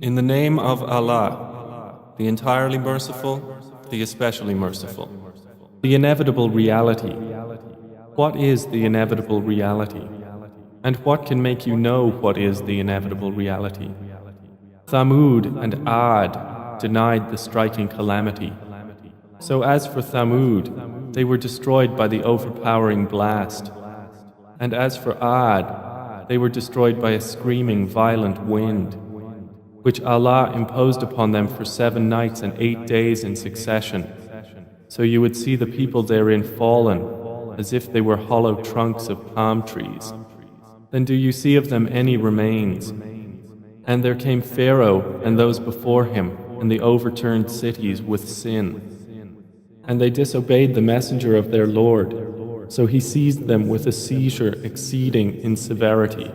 In the name of Allah, the entirely merciful, the especially merciful. The inevitable reality. What is the inevitable reality? And what can make you know what is the inevitable reality? Thamud and Aad denied the striking calamity. So as for Thamud, they were destroyed by the overpowering blast. And as for Aad, they were destroyed by a screaming violent wind, which Allah imposed upon them for 7 nights and 8 days in succession. So you would see the people therein fallen, as if they were hollow trunks of palm trees. Then do you see of them any remains? And there came Pharaoh and those before him, and the overturned cities with sin. And they disobeyed the messenger of their Lord, so he seized them with a seizure exceeding in severity.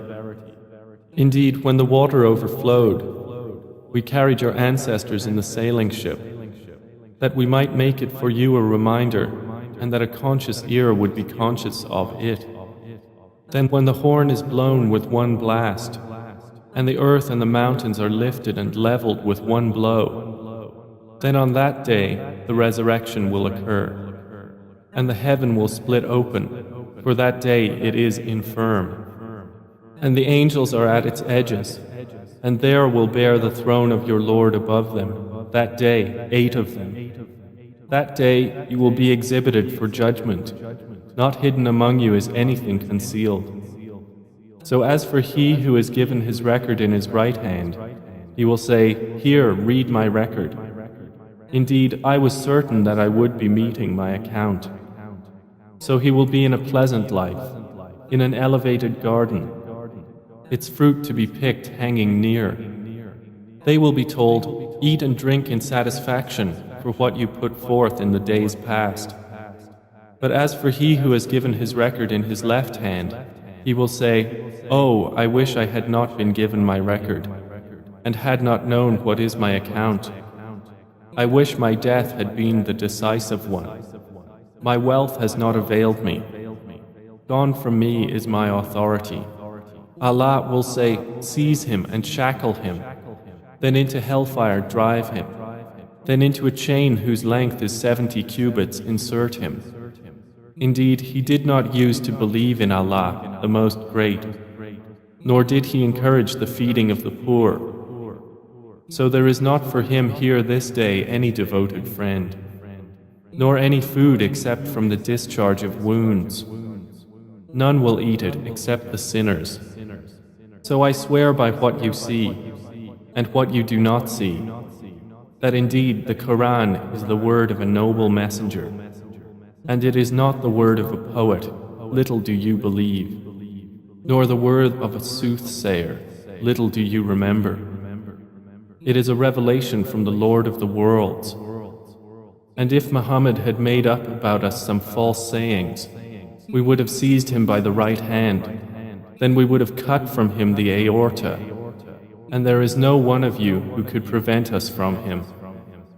Indeed, when the water overflowed, we carried your ancestors in the sailing ship, that we might make it for you a reminder, and that a conscious ear would be conscious of it. Then when the horn is blown with one blast, and the earth and the mountains are lifted and leveled with one blow, then on that day the resurrection will occur, and the heaven will split open, for that day it is infirm. And the angels are at its edges, and there will bear the throne of your Lord above them, that day 8 of them. That day you will be exhibited for judgment. Not hidden among you is anything concealed. So as for he who is given his record in his right hand, he will say, "Here, read my record. Indeed, I was certain that I would be meeting my account." So he will be in a pleasant life, in an elevated garden, its fruit to be picked hanging near. They will be told, "Eat and drink in satisfaction for what you put forth in the days past." But as for he who has given his record in his left hand, he will say, "Oh, I wish I had not been given my record, and had not known what is my account. I wish my death had been the decisive one. My wealth has not availed me. Gone from me is my authority." Allah will say, "Seize him and shackle him, then into hellfire drive him, then into a chain whose length is 70 cubits insert him. Indeed, he did not use to believe in Allah, the Most Great, nor did he encourage the feeding of the poor. So there is not for him here this day any devoted friend, nor any food except from the discharge of wounds. None will eat it except the sinners. So I swear by what you see and what you do not see, that indeed the Qur'an is the word of a noble messenger, and it is not the word of a poet, little do you believe, nor the word of a soothsayer, little do you remember. It is a revelation from the Lord of the worlds. And if Muhammad had made up about us some false sayings, we would have seized him by the right hand, then we would have cut from him the aorta, and there is no one of you who could prevent us from him.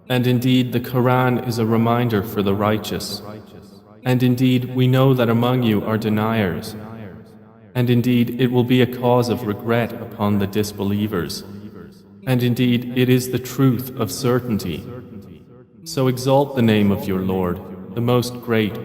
And indeed the Qur'an is a reminder for the righteous. And indeed we know that among you are deniers. And indeed it will be a cause of regret upon the disbelievers. And indeed it is the truth of certainty. So exalt the name of your Lord, the Most Great,